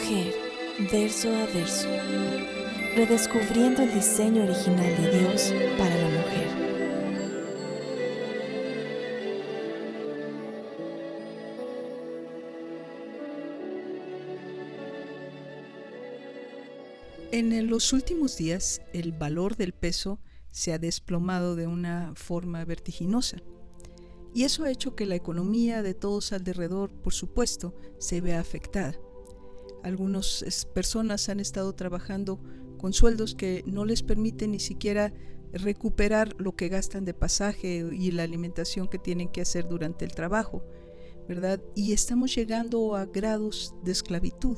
Mujer, verso a verso, redescubriendo el diseño original de Dios para la mujer. En los últimos días, el valor del peso se ha desplomado de una forma vertiginosa. Y eso ha hecho que la economía de todos alrededor, por supuesto, se vea afectada. Algunas personas han estado trabajando con sueldos que no les permiten ni siquiera recuperar lo que gastan de pasaje y la alimentación que tienen que hacer durante el trabajo, ¿verdad? Y estamos llegando a grados de esclavitud.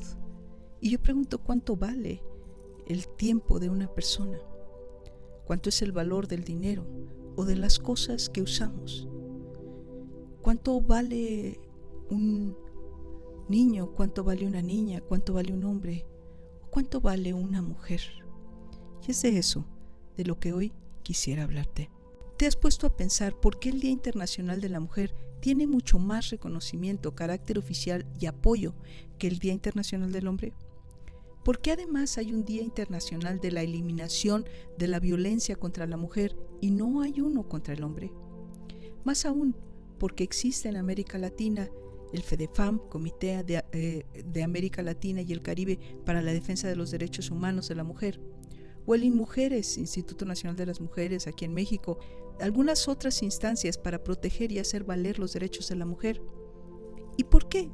Y yo pregunto, ¿cuánto vale el tiempo de una persona? ¿Cuánto es el valor del dinero o de las cosas que usamos? ¿Cuánto vale un niño? ¿Cuánto vale una niña? ¿Cuánto vale un hombre? ¿Cuánto vale una mujer? Y es de eso de lo que hoy quisiera hablarte. ¿Te has puesto a pensar por qué el Día Internacional de la Mujer tiene mucho más reconocimiento, carácter oficial y apoyo que el Día Internacional del Hombre? ¿Por qué además hay un Día Internacional de la Eliminación de la Violencia contra la Mujer y no hay uno contra el hombre? Más aún, porque existe en América Latina el FEDEFAM, Comité de América Latina y el Caribe para la Defensa de los Derechos Humanos de la Mujer, o el INMUJERES, Instituto Nacional de las Mujeres aquí en México, algunas otras instancias para proteger y hacer valer los derechos de la mujer. ¿Y por qué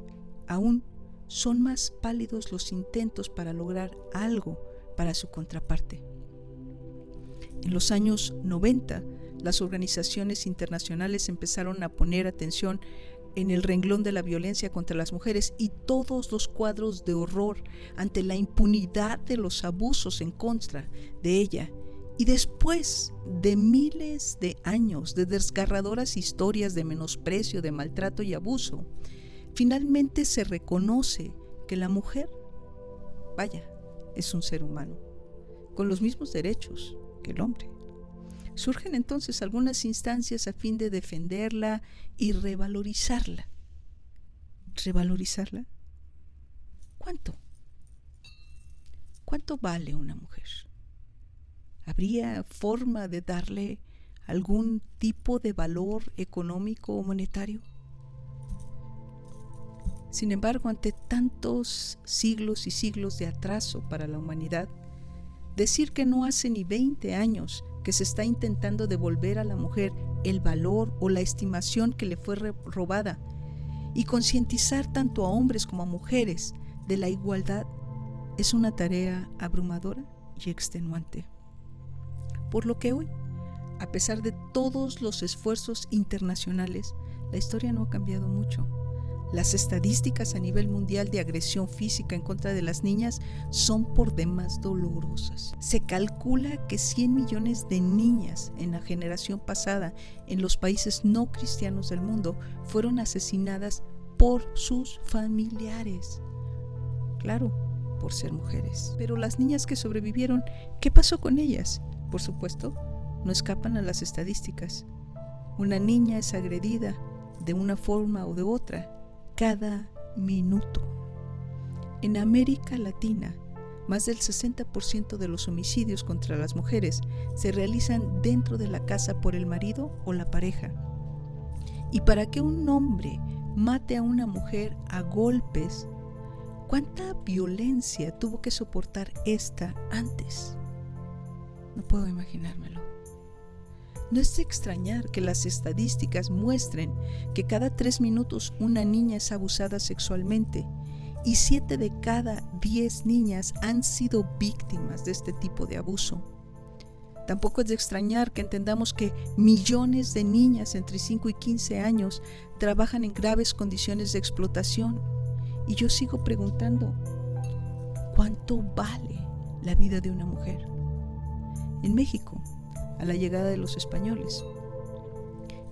aún son más pálidos los intentos para lograr algo para su contraparte? En los años 90, las organizaciones internacionales empezaron a poner atención en el renglón de la violencia contra las mujeres y todos los cuadros de horror ante la impunidad de los abusos en contra de ella. Y después de miles de años de desgarradoras historias de menosprecio, de maltrato y abuso, finalmente se reconoce que la mujer, es un ser humano, con los mismos derechos que el hombre. Surgen entonces algunas instancias a fin de defenderla y revalorizarla. ¿Revalorizarla? ¿Cuánto? ¿Cuánto vale una mujer? ¿Habría forma de darle algún tipo de valor económico o monetario? Sin embargo, ante tantos siglos y siglos de atraso para la humanidad, decir que no hace ni 20 años que se está intentando devolver a la mujer el valor o la estimación que le fue robada y concientizar tanto a hombres como a mujeres de la igualdad es una tarea abrumadora y extenuante. Por lo que hoy, a pesar de todos los esfuerzos internacionales, la historia no ha cambiado mucho. Las estadísticas a nivel mundial de agresión física en contra de las niñas son por demás dolorosas. Se calcula que 100 millones de niñas en la generación pasada en los países no cristianos del mundo fueron asesinadas por sus familiares. Claro, por ser mujeres. Pero las niñas que sobrevivieron, ¿qué pasó con ellas? Por supuesto, no escapan a las estadísticas. Una niña es agredida de una forma o de otra cada minuto. En América Latina, más del 60% de los homicidios contra las mujeres se realizan dentro de la casa por el marido o la pareja. Y para que un hombre mate a una mujer a golpes, ¿cuánta violencia tuvo que soportar esta antes? No puedo imaginármelo. No es de extrañar que las estadísticas muestren que cada 3 minutos una niña es abusada sexualmente y 7 de cada 10 niñas han sido víctimas de este tipo de abuso. Tampoco es de extrañar que entendamos que millones de niñas entre 5 y 15 años trabajan en graves condiciones de explotación. Y yo sigo preguntando, ¿cuánto vale la vida de una mujer? En México, a la llegada de los españoles,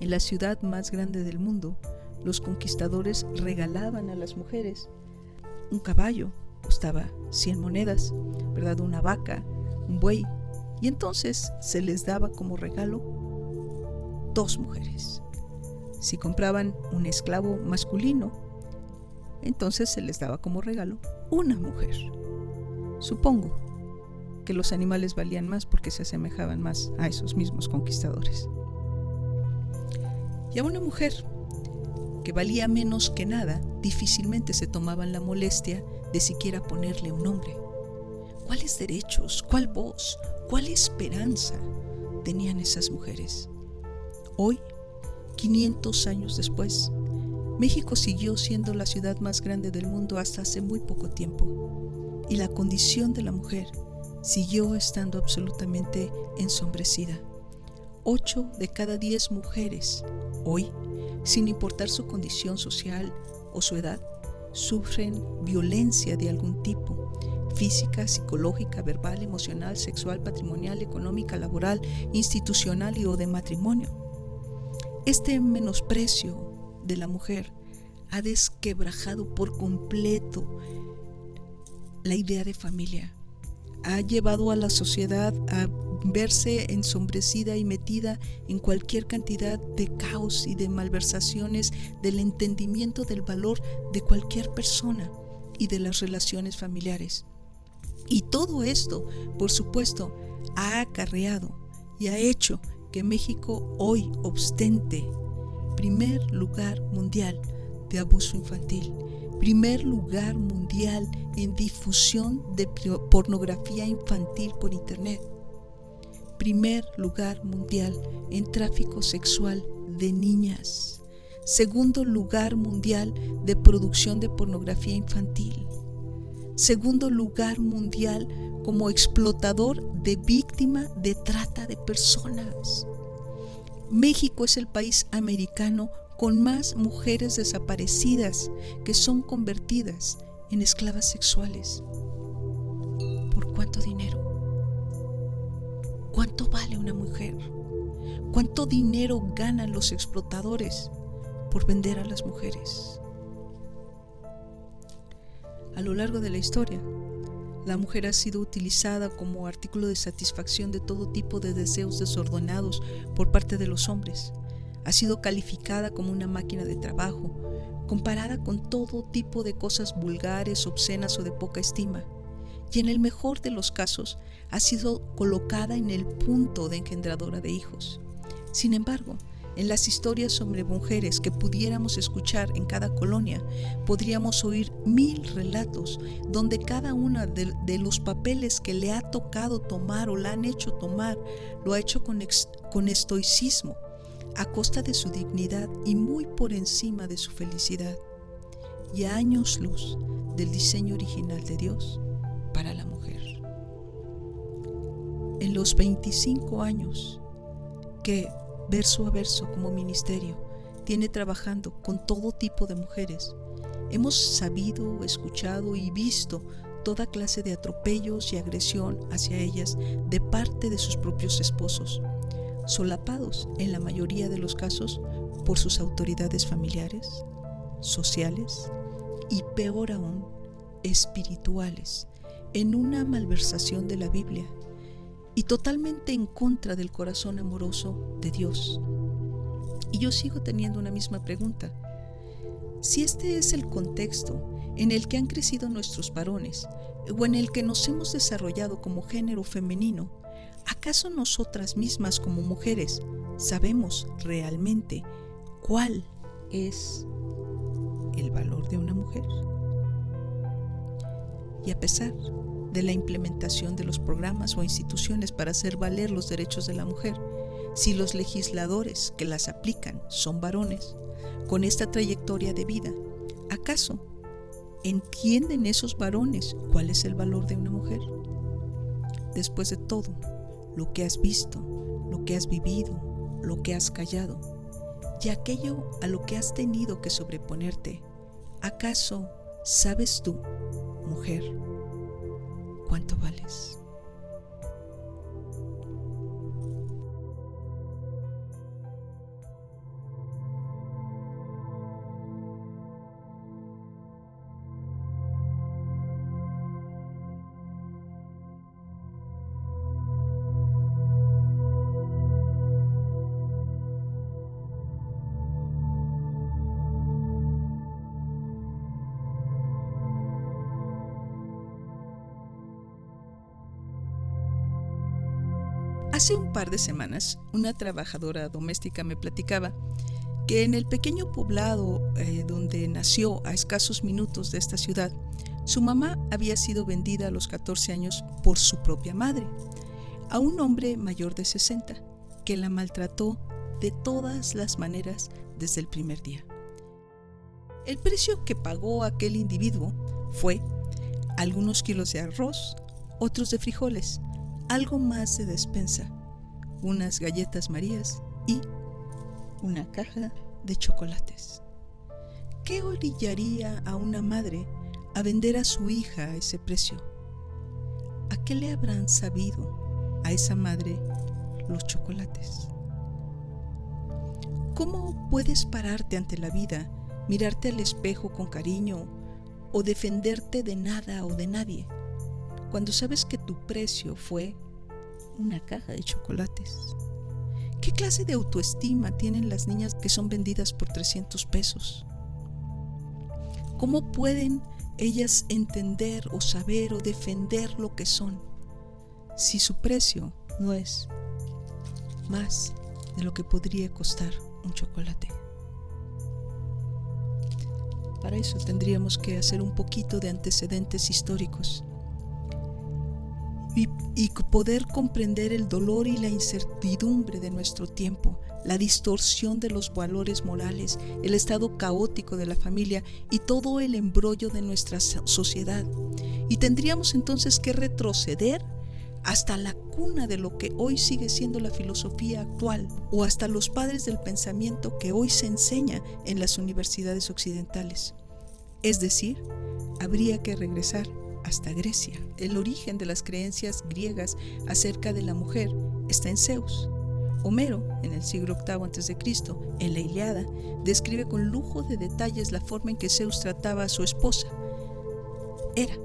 en la ciudad más grande del mundo, los conquistadores regalaban a las mujeres un caballo, costaba 100 monedas, ¿verdad? Una vaca, un buey, y entonces se les daba como regalo 2 mujeres. Si compraban un esclavo masculino, entonces se les daba como regalo una mujer. Supongo que los animales valían más porque se asemejaban más a esos mismos conquistadores. Y a una mujer que valía menos que nada, difícilmente se tomaban la molestia de siquiera ponerle un nombre. ¿Cuáles derechos, cuál voz, cuál esperanza tenían esas mujeres? Hoy, 500 años después, México siguió siendo la ciudad más grande del mundo hasta hace muy poco tiempo, y la condición de la mujer siguió estando absolutamente ensombrecida. 8 de cada 10 mujeres, hoy, sin importar su condición social o su edad, sufren violencia de algún tipo: física, psicológica, verbal, emocional, sexual, patrimonial, económica, laboral, institucional y o de matrimonio. Este menosprecio de la mujer ha desquebrajado por completo la idea de familia. Ha llevado a la sociedad a verse ensombrecida y metida en cualquier cantidad de caos y de malversaciones del entendimiento del valor de cualquier persona y de las relaciones familiares. Y todo esto, por supuesto, ha acarreado y ha hecho que México hoy ostente primer lugar mundial de abuso infantil, primer lugar mundial en difusión de pornografía infantil por internet, primer lugar mundial en tráfico sexual de niñas, segundo lugar mundial de producción de pornografía infantil, segundo lugar mundial como explotador de víctima de trata de personas. México es el país americano con más mujeres desaparecidas que son convertidas en esclavas sexuales. ¿Por cuánto dinero? ¿Cuánto vale una mujer? ¿Cuánto dinero ganan los explotadores por vender a las mujeres? A lo largo de la historia, la mujer ha sido utilizada como artículo de satisfacción de todo tipo de deseos desordenados por parte de los hombres. Ha sido calificada como una máquina de trabajo, comparada con todo tipo de cosas vulgares, obscenas o de poca estima. Y en el mejor de los casos, ha sido colocada en el punto de engendradora de hijos. Sin embargo, en las historias sobre mujeres que pudiéramos escuchar en cada colonia, podríamos oír 1000 relatos donde cada una de los papeles que le ha tocado tomar o la han hecho tomar, lo ha hecho con estoicismo, a costa de su dignidad y muy por encima de su felicidad, y a años luz del diseño original de Dios para la mujer. En los 25 años que verso a verso como ministerio tiene trabajando con todo tipo de mujeres, hemos sabido, escuchado y visto toda clase de atropellos y agresión hacia ellas de parte de sus propios esposos, solapados en la mayoría de los casos por sus autoridades familiares, sociales y peor aún, espirituales, en una malversación de la Biblia y totalmente en contra del corazón amoroso de Dios. Y yo sigo teniendo una misma pregunta. Si este es el contexto en el que han crecido nuestros varones o en el que nos hemos desarrollado como género femenino, ¿acaso nosotras mismas como mujeres sabemos realmente cuál es el valor de una mujer? Y a pesar de la implementación de los programas o instituciones para hacer valer los derechos de la mujer, si los legisladores que las aplican son varones, con esta trayectoria de vida, ¿acaso entienden esos varones cuál es el valor de una mujer? Después de todo lo que has visto, lo que has vivido, lo que has callado, y aquello a lo que has tenido que sobreponerte, ¿acaso sabes tú, mujer, cuánto vales? Hace un par de semanas, una trabajadora doméstica me platicaba que en el pequeño poblado donde nació, a escasos minutos de esta ciudad, su mamá había sido vendida a los 14 años por su propia madre, a un hombre mayor de 60, que la maltrató de todas las maneras desde el primer día. El precio que pagó aquel individuo fue algunos kilos de arroz, otros de frijoles, algo más de despensa, unas galletas Marías y una caja de chocolates. ¿Qué orillaría a una madre a vender a su hija a ese precio? ¿A qué le habrán sabido a esa madre los chocolates? ¿Cómo puedes pararte ante la vida, mirarte al espejo con cariño o defenderte de nada o de nadie, cuando sabes que tu precio fue una caja de chocolates? ¿Qué clase de autoestima tienen las niñas que son vendidas por 300 pesos? ¿Cómo pueden ellas entender o saber o defender lo que son si su precio no es más de lo que podría costar un chocolate? Para eso tendríamos que hacer un poquito de antecedentes históricos y poder comprender el dolor y la incertidumbre de nuestro tiempo, la distorsión de los valores morales, el estado caótico de la familia y todo el embrollo de nuestra sociedad. Y tendríamos entonces que retroceder hasta la cuna de lo que hoy sigue siendo la filosofía actual, o hasta los padres del pensamiento que hoy se enseña en las universidades occidentales. Es decir, habría que regresar hasta Grecia. El origen de las creencias griegas acerca de la mujer está en Zeus. Homero, en el siglo VIII a.C., en la Ilíada, describe con lujo de detalles la forma en que Zeus trataba a su esposa, Hera.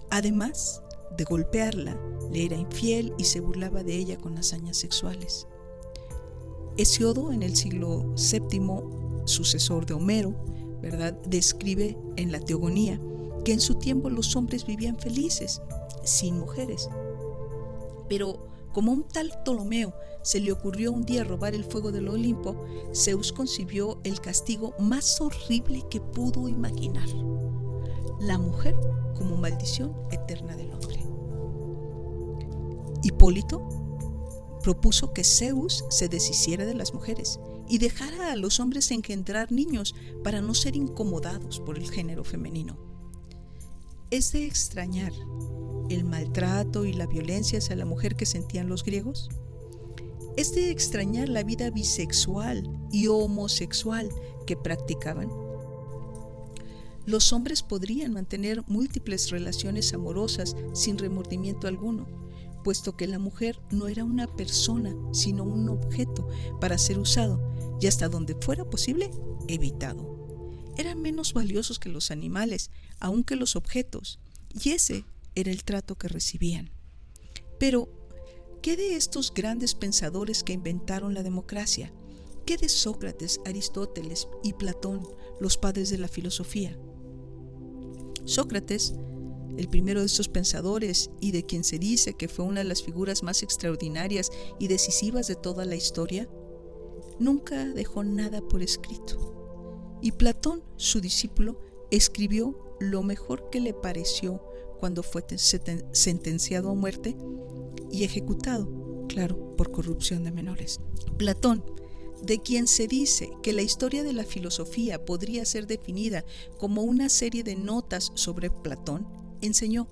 Además de golpearla, le era infiel y se burlaba de ella con hazañas sexuales. Hesiodo, en el siglo VII, sucesor de Homero, ¿verdad?, describe en la Teogonía que en su tiempo los hombres vivían felices, sin mujeres. Pero como a un tal Ptolomeo se le ocurrió un día robar el fuego del Olimpo, Zeus concibió el castigo más horrible que pudo imaginar: la mujer como maldición eterna del hombre. Hipólito propuso que Zeus se deshiciera de las mujeres y dejara a los hombres engendrar niños para no ser incomodados por el género femenino. ¿Es de extrañar el maltrato y la violencia hacia la mujer que sentían los griegos? ¿Es de extrañar la vida bisexual y homosexual que practicaban? Los hombres podrían mantener múltiples relaciones amorosas sin remordimiento alguno, puesto que la mujer no era una persona, sino un objeto para ser usado y, hasta donde fuera posible, evitado. Eran menos valiosos que los animales, aun que los objetos, y ese era el trato que recibían. Pero, ¿qué de estos grandes pensadores que inventaron la democracia? ¿Qué de Sócrates, Aristóteles y Platón, los padres de la filosofía? Sócrates, el primero de estos pensadores y de quien se dice que fue una de las figuras más extraordinarias y decisivas de toda la historia, nunca dejó nada por escrito. Y Platón, su discípulo, escribió lo mejor que le pareció cuando fue sentenciado a muerte y ejecutado, claro, por corrupción de menores. Platón, de quien se dice que la historia de la filosofía podría ser definida como una serie de notas sobre Platón, enseñó: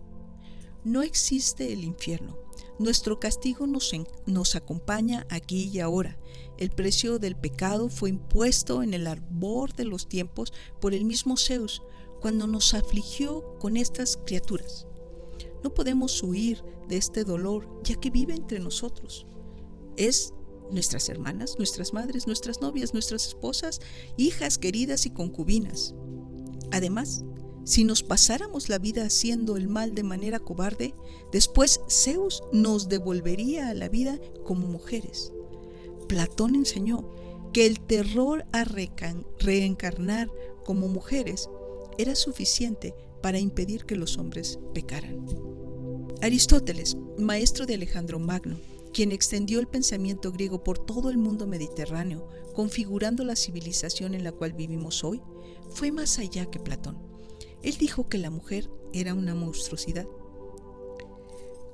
no existe el infierno. Nuestro castigo nos acompaña aquí y ahora. El precio del pecado fue impuesto en el arbor de los tiempos por el mismo Zeus cuando nos afligió con estas criaturas. No podemos huir de este dolor, ya que vive entre nosotros. Es nuestras hermanas, nuestras madres, nuestras novias, nuestras esposas, hijas queridas y concubinas. Además, si nos pasáramos la vida haciendo el mal de manera cobarde, después Zeus nos devolvería a la vida como mujeres. Platón enseñó que el terror a reencarnar como mujeres era suficiente para impedir que los hombres pecaran. Aristóteles, maestro de Alejandro Magno, quien extendió el pensamiento griego por todo el mundo mediterráneo, configurando la civilización en la cual vivimos hoy, fue más allá que Platón. Él dijo que la mujer era una monstruosidad,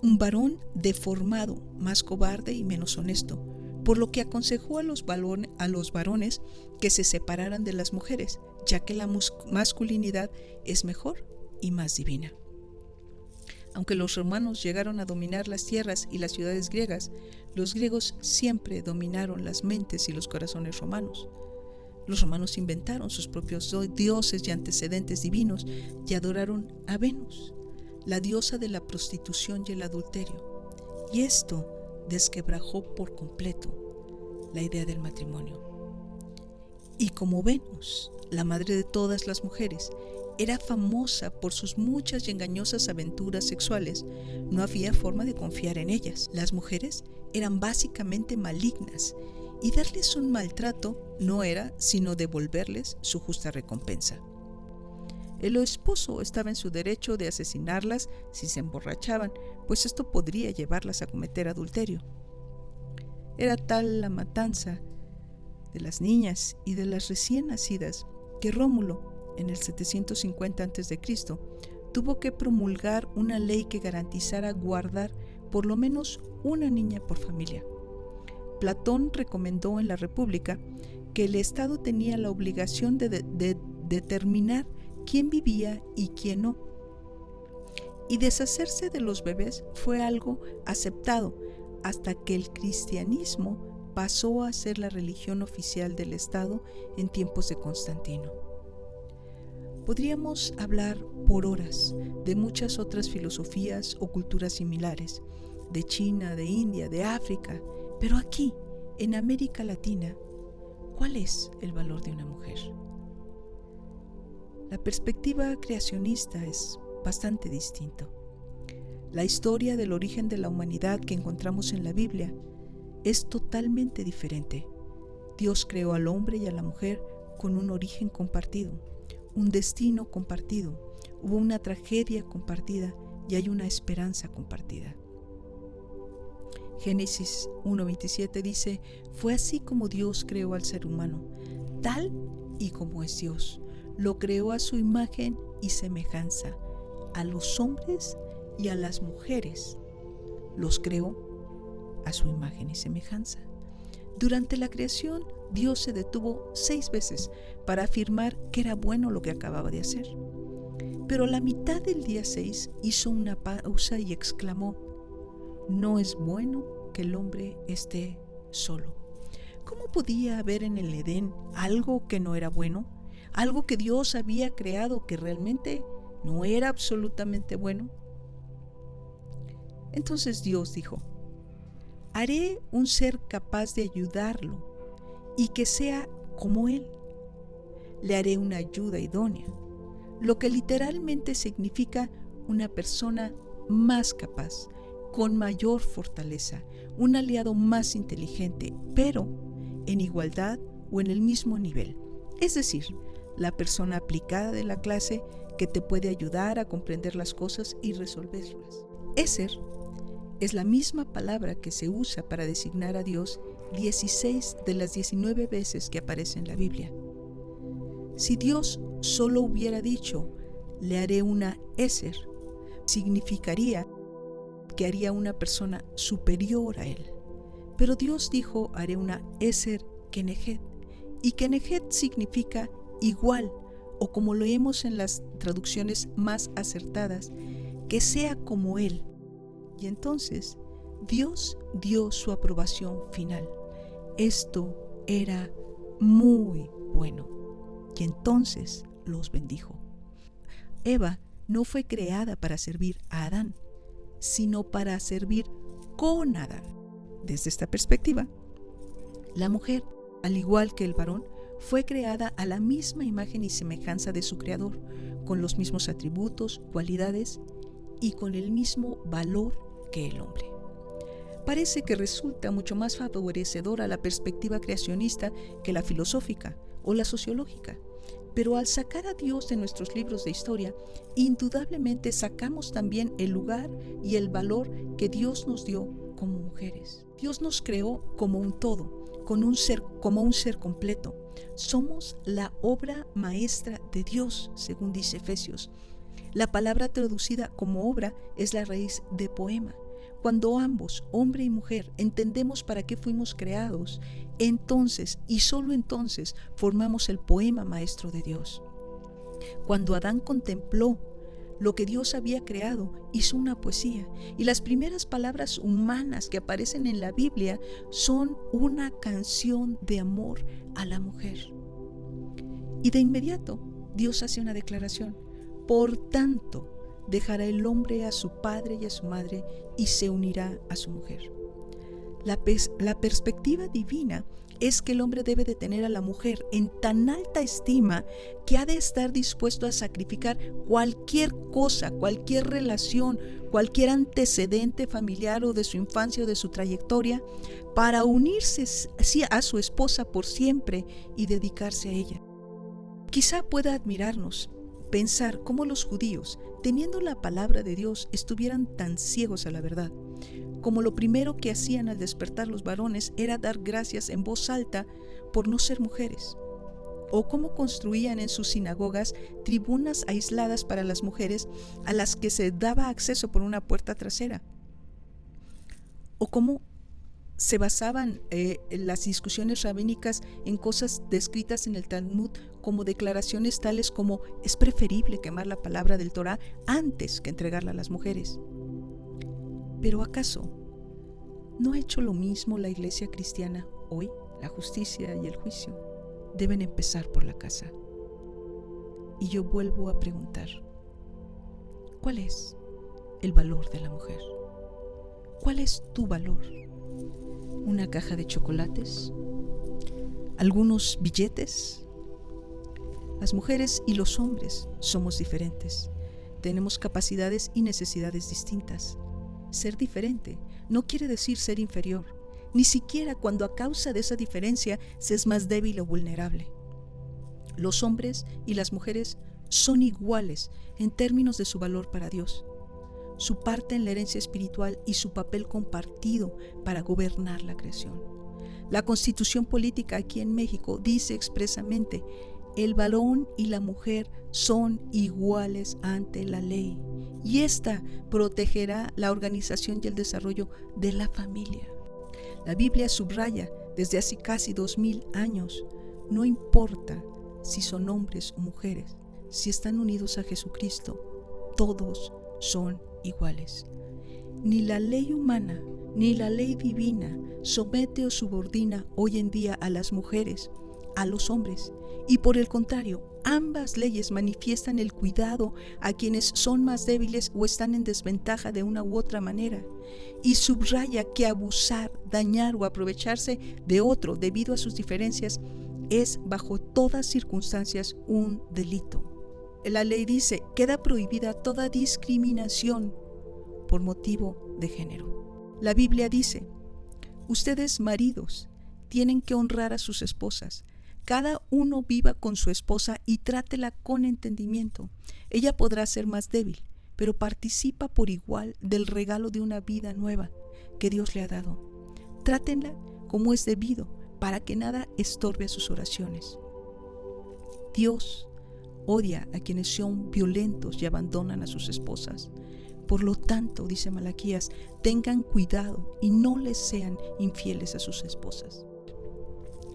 un varón deformado, más cobarde y menos honesto, por lo que aconsejó a los varones que se separaran de las mujeres, ya que la masculinidad es mejor y más divina. Aunque los romanos llegaron a dominar las tierras y las ciudades griegas, los griegos siempre dominaron las mentes y los corazones romanos. Los romanos inventaron sus propios dioses y antecedentes divinos y adoraron a Venus, la diosa de la prostitución y el adulterio. Y esto desquebrajó por completo la idea del matrimonio. Y como Venus, la madre de todas las mujeres, era famosa por sus muchas y engañosas aventuras sexuales, no había forma de confiar en ellas. Las mujeres eran básicamente malignas y darles un maltrato no era sino devolverles su justa recompensa. El esposo estaba en su derecho de asesinarlas si se emborrachaban, pues esto podría llevarlas a cometer adulterio. Era tal la matanza de las niñas y de las recién nacidas que Rómulo, en el 750 a.C., tuvo que promulgar una ley que garantizara guardar por lo menos una niña por familia. Platón recomendó en la República que el Estado tenía la obligación de determinar quién vivía y quién no. Y deshacerse de los bebés fue algo aceptado hasta que el cristianismo pasó a ser la religión oficial del Estado en tiempos de Constantino. Podríamos hablar por horas de muchas otras filosofías o culturas similares, de China, de India, de África, pero aquí, en América Latina, ¿cuál es el valor de una mujer? La perspectiva creacionista es bastante distinta. La historia del origen de la humanidad que encontramos en la Biblia es totalmente diferente. Dios creó al hombre y a la mujer con un origen compartido, un destino compartido, hubo una tragedia compartida y hay una esperanza compartida. Génesis 1:27 dice: fue así como Dios creó al ser humano, tal y como es Dios. Lo creó a su imagen y semejanza, a los hombres y a las mujeres. Los creó a su imagen y semejanza. Durante la creación, Dios se detuvo 6 veces para afirmar que era bueno lo que acababa de hacer. Pero a la mitad del día 6 hizo una pausa y exclamó: no es bueno que el hombre esté solo. ¿Cómo podía haber en el Edén algo que no era bueno? Algo que Dios había creado que realmente no era absolutamente bueno. Entonces Dios dijo: haré un ser capaz de ayudarlo y que sea como él. Le haré una ayuda idónea, lo que literalmente significa una persona más capaz, con mayor fortaleza, un aliado más inteligente, pero en igualdad o en el mismo nivel. Es decir, la persona aplicada de la clase que te puede ayudar a comprender las cosas y resolverlas. Éser es la misma palabra que se usa para designar a Dios 16 de las 19 veces que aparece en la Biblia. Si Dios solo hubiera dicho: le haré una Éser, significaría que haría una persona superior a él. Pero Dios dijo: haré una Éser Kenejet, y Kenejet significa igual, o como lo leemos en las traducciones más acertadas, que sea como él. Y entonces Dios dio su aprobación final. Esto era muy bueno. Y entonces los bendijo. Eva no fue creada para servir a Adán, sino para servir con Adán. Desde esta perspectiva, la mujer, al igual que el varón, fue creada a la misma imagen y semejanza de su creador, con los mismos atributos, cualidades y con el mismo valor que el hombre. Parece que resulta mucho más favorecedora la perspectiva creacionista que la filosófica o la sociológica, pero al sacar a Dios de nuestros libros de historia, indudablemente sacamos también el lugar y el valor que Dios nos dio como mujeres. Dios nos creó como un todo, como un ser completo. Somos la obra maestra de Dios, según dice Efesios. La palabra traducida como obra es la raíz de poema. Cuando ambos, hombre y mujer, entendemos para qué fuimos creados, entonces y solo entonces formamos el poema maestro de Dios. Cuando Adán contempló lo que Dios había creado, hizo una poesía, y las primeras palabras humanas que aparecen en la Biblia son una canción de amor a la mujer. Y de inmediato Dios hace una declaración: por tanto, dejará el hombre a su padre y a su madre y se unirá a su mujer. La perspectiva divina es que el hombre debe de tener a la mujer en tan alta estima que ha de estar dispuesto a sacrificar cualquier cosa, cualquier relación, cualquier antecedente familiar o de su infancia o de su trayectoria para unirse a su esposa por siempre y dedicarse a ella. Quizá pueda admirarnos pensar cómo los judíos, teniendo la palabra de Dios, estuvieran tan ciegos a la verdad, como lo primero que hacían al despertar los varones era dar gracias en voz alta por no ser mujeres, o cómo construían en sus sinagogas tribunas aisladas para las mujeres a las que se daba acceso por una puerta trasera, o cómo se basaban las discusiones rabínicas en cosas descritas en el Talmud como declaraciones tales como: es preferible quemar la palabra del Torá antes que entregarla a las mujeres. Pero ¿acaso no ha hecho lo mismo la iglesia cristiana hoy? La justicia y el juicio deben empezar por la casa. Y yo vuelvo a preguntar: ¿cuál es el valor de la mujer? ¿Cuál es tu valor? ¿Una caja de chocolates? ¿Algunos billetes? Las mujeres y los hombres somos diferentes. Tenemos capacidades y necesidades distintas. Ser diferente no quiere decir ser inferior, ni siquiera cuando a causa de esa diferencia se es más débil o vulnerable. Los hombres y las mujeres son iguales en términos de su valor para Dios, su parte en la herencia espiritual y su papel compartido para gobernar la creación. La Constitución política aquí en México dice expresamente: el varón y la mujer son iguales ante la ley, y esta protegerá la organización y el desarrollo de la familia. La Biblia subraya desde hace casi 2000 años: no importa si son hombres o mujeres, si están unidos a Jesucristo, todos son iguales. Ni la ley humana ni la ley divina somete o subordina hoy en día a las mujeres a los hombres, y por el contrario, ambas leyes manifiestan el cuidado a quienes son más débiles o están en desventaja de una u otra manera, y subraya que abusar, dañar o aprovecharse de otro debido a sus diferencias es bajo todas circunstancias un delito. La ley dice: queda prohibida toda discriminación por motivo de género. La Biblia dice: ustedes, maridos, tienen que honrar a sus esposas. Cada uno viva con su esposa y trátela con entendimiento. Ella podrá ser más débil, pero participa por igual del regalo de una vida nueva que Dios le ha dado. Trátenla como es debido, para que nada estorbe a sus oraciones. Dios odia a quienes son violentos y abandonan a sus esposas. Por lo tanto, dice Malaquías, tengan cuidado y no les sean infieles a sus esposas.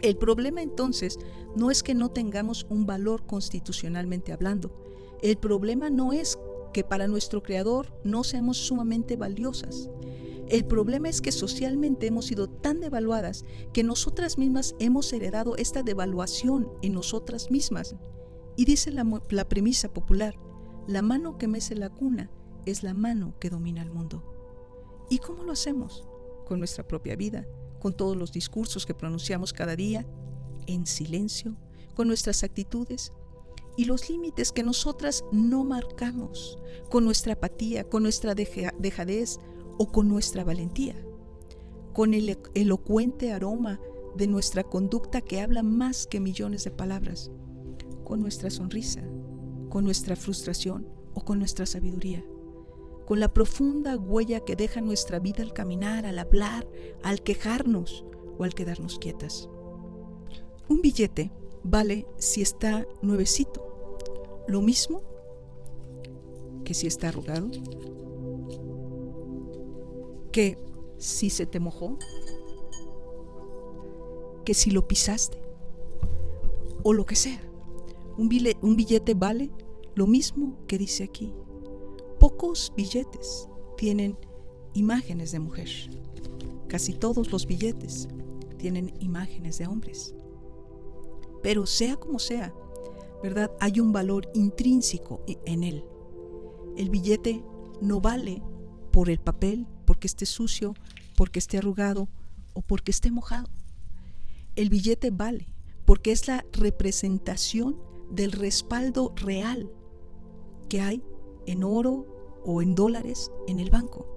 El problema entonces no es que no tengamos un valor constitucionalmente hablando. El problema no es que para nuestro Creador no seamos sumamente valiosas. El problema es que socialmente hemos sido tan devaluadas que nosotras mismas hemos heredado esta devaluación en nosotras mismas. Y dice la premisa popular: la mano que mece la cuna es la mano que domina el mundo. ¿Y cómo lo hacemos? Con nuestra propia vida, con todos los discursos que pronunciamos cada día, en silencio, con nuestras actitudes y los límites que nosotras no marcamos, con nuestra apatía, con nuestra dejadez o con nuestra valentía, con el elocuente aroma de nuestra conducta que habla más que millones de palabras, con nuestra sonrisa, con nuestra frustración o con nuestra sabiduría, con la profunda huella que deja nuestra vida al caminar, al hablar, al quejarnos o al quedarnos quietas. Un billete vale si está nuevecito, lo mismo que si está arrugado, que si se te mojó, que si lo pisaste, o lo que sea. Un billete vale lo mismo que dice aquí. Pocos billetes tienen imágenes de mujer. Casi todos los billetes tienen imágenes de hombres. Pero sea como sea, ¿verdad? Hay un valor intrínseco en él. El billete no vale por el papel, porque esté sucio, porque esté arrugado o porque esté mojado. El billete vale porque es la representación del respaldo real que hay en oro o en dólares en el banco.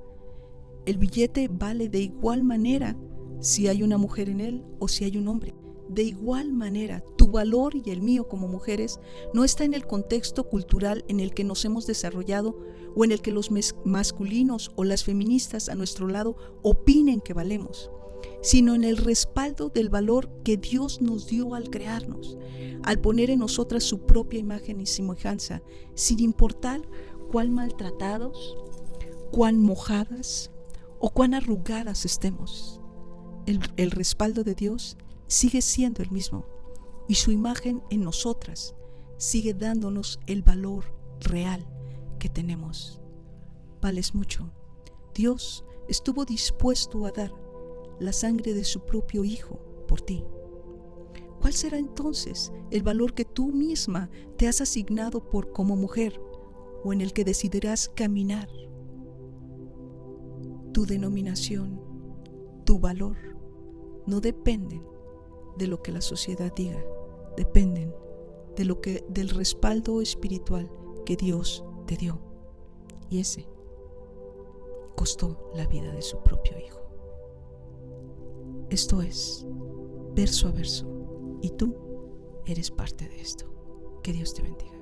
El billete vale de igual manera si hay una mujer en él o si hay un hombre. De igual manera, tu valor y el mío como mujeres no está en el contexto cultural en el que nos hemos desarrollado o en el que los masculinos o las feministas a nuestro lado opinen que valemos, sino en el respaldo del valor que Dios nos dio al crearnos, al poner en nosotras su propia imagen y semejanza, sin importar cuán maltratados, cuán mojadas o cuán arrugadas estemos. El respaldo de Dios sigue siendo el mismo y su imagen en nosotras sigue dándonos el valor real que tenemos. Vales mucho. Dios estuvo dispuesto a dar la sangre de su propio Hijo por ti. ¿Cuál será entonces el valor que tú misma te has asignado como mujer o en el que decidirás caminar? Tu denominación, tu valor, no dependen de lo que la sociedad diga, dependen del respaldo espiritual que Dios te dio. Y ese costó la vida de su propio Hijo. Esto es verso a verso, y tú eres parte de esto. Que Dios te bendiga.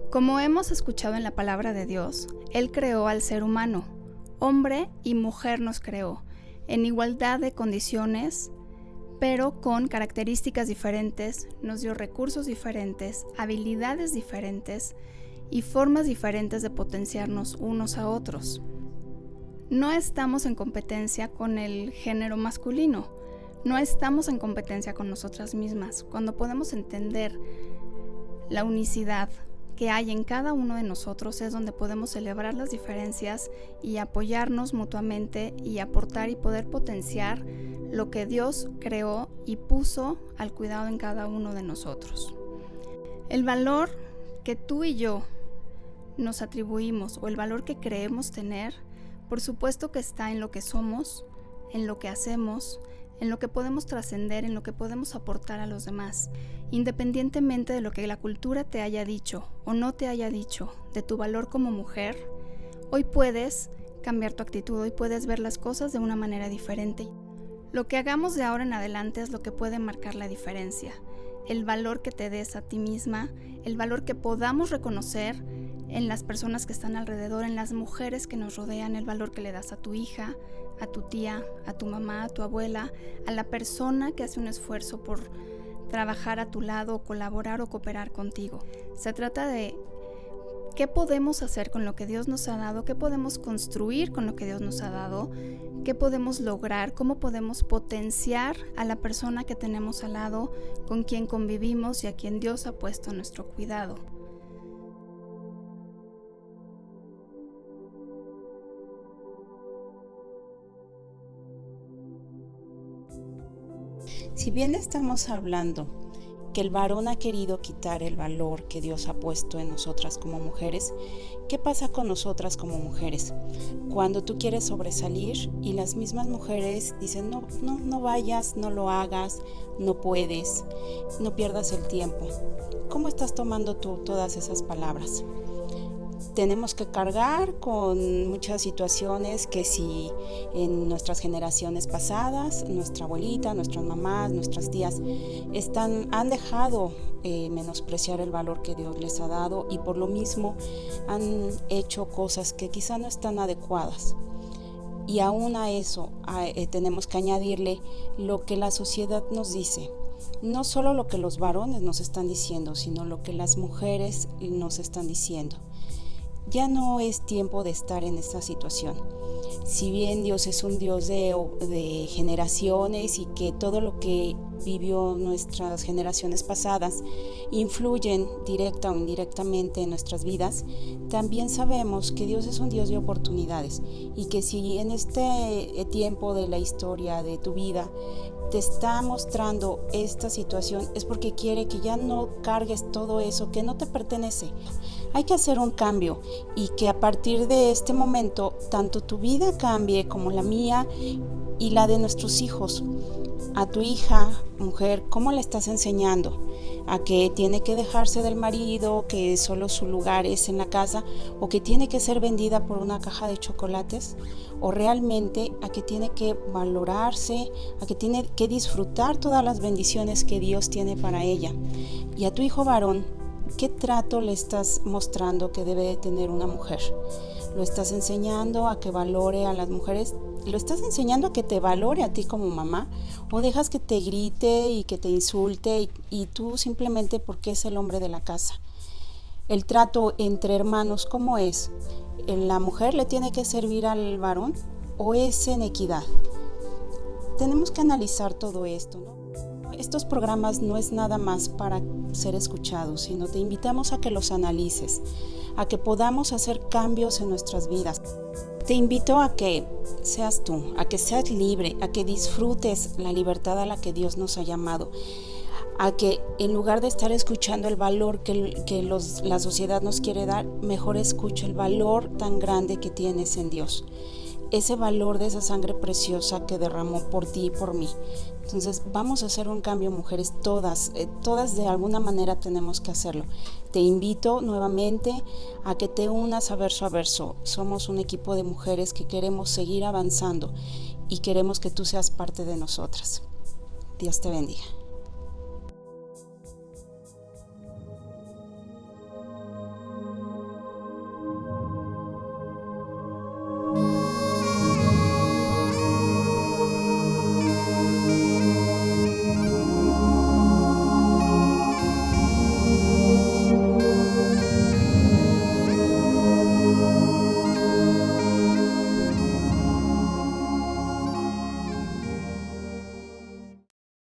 Como hemos escuchado en la palabra de Dios, Él creó al ser humano, hombre y mujer nos creó, en igualdad de condiciones, pero con características diferentes, nos dio recursos diferentes, habilidades diferentes y formas diferentes de potenciarnos unos a otros. No estamos en competencia con el género masculino, no estamos en competencia con nosotras mismas. Cuando podemos entender la unicidad que hay en cada uno de nosotros es donde podemos celebrar las diferencias y apoyarnos mutuamente y aportar y poder potenciar lo que Dios creó y puso al cuidado en cada uno de nosotros. El valor que tú y yo nos atribuimos o el valor que creemos tener, por supuesto que está en lo que somos, en lo que hacemos, en lo que podemos trascender, en lo que podemos aportar a los demás, independientemente de lo que la cultura te haya dicho o no te haya dicho de tu valor como mujer. Hoy puedes cambiar tu actitud, hoy puedes ver las cosas de una manera diferente. Lo que hagamos de ahora en adelante es lo que puede marcar la diferencia. El valor que te des a ti misma, el valor que podamos reconocer en las personas que están alrededor, en las mujeres que nos rodean, el valor que le das a tu hija, a tu tía, a tu mamá, a tu abuela, a la persona que hace un esfuerzo por trabajar a tu lado, colaborar o cooperar contigo. Se trata de qué podemos hacer con lo que Dios nos ha dado, qué podemos construir con lo que Dios nos ha dado, qué podemos lograr, cómo podemos potenciar a la persona que tenemos al lado, con quien convivimos y a quien Dios ha puesto a nuestro cuidado. Si bien estamos hablando que el varón ha querido quitar el valor que Dios ha puesto en nosotras como mujeres. ¿Qué pasa con nosotras como mujeres? Cuando tú quieres sobresalir y las mismas mujeres dicen, no vayas, no lo hagas, no puedes, no pierdas el tiempo. ¿Cómo estás tomando tú todas esas palabras? Tenemos que cargar con muchas situaciones que si en nuestras generaciones pasadas, nuestra abuelita, nuestras mamás, nuestras tías han dejado menospreciar el valor que Dios les ha dado y por lo mismo han hecho cosas que quizá no están adecuadas. Y aún a eso tenemos que añadirle lo que la sociedad nos dice. No solo lo que los varones nos están diciendo, sino lo que las mujeres nos están diciendo. Ya no es tiempo de estar en esta situación. Si bien Dios es un Dios de generaciones y que todo lo que vivió nuestras generaciones pasadas influyen directa o indirectamente en nuestras vidas, también sabemos que Dios es un Dios de oportunidades y que si en este tiempo de la historia de tu vida te está mostrando esta situación es porque quiere que ya no cargues todo eso que no te pertenece. Hay que hacer un cambio y que a partir de este momento tanto tu vida cambie como la mía y la de nuestros hijos. A tu hija, mujer, ¿cómo le estás enseñando? ¿A que tiene que dejarse del marido, que solo su lugar es en la casa, o que tiene que ser vendida por una caja de chocolates? ¿O realmente a que tiene que valorarse, a que tiene que disfrutar todas las bendiciones que Dios tiene para ella? Y a tu hijo varón, ¿qué trato le estás mostrando que debe de tener una mujer? ¿Lo estás enseñando a que valore a las mujeres? ¿Lo estás enseñando a que te valore a ti como mamá? ¿O dejas que te grite y que te insulte y tú simplemente porque es el hombre de la casa? El trato entre hermanos, ¿cómo es? ¿La mujer le tiene que servir al varón o es en equidad? Tenemos que analizar todo esto, ¿no? Estos programas no es nada más para ser escuchados, sino te invitamos a que los analices, a que podamos hacer cambios en nuestras vidas. Te invito a que seas tú, a que seas libre, a que disfrutes la libertad a la que Dios nos ha llamado, a que en lugar de estar escuchando el valor que la sociedad nos quiere dar, mejor escucha el valor tan grande que tienes en Dios. Ese valor de esa sangre preciosa que derramó por ti y por mí. Entonces vamos a hacer un cambio, mujeres, todas de alguna manera tenemos que hacerlo. Te invito nuevamente a que te unas a verso. Somos un equipo de mujeres que queremos seguir avanzando y queremos que tú seas parte de nosotras. Dios te bendiga.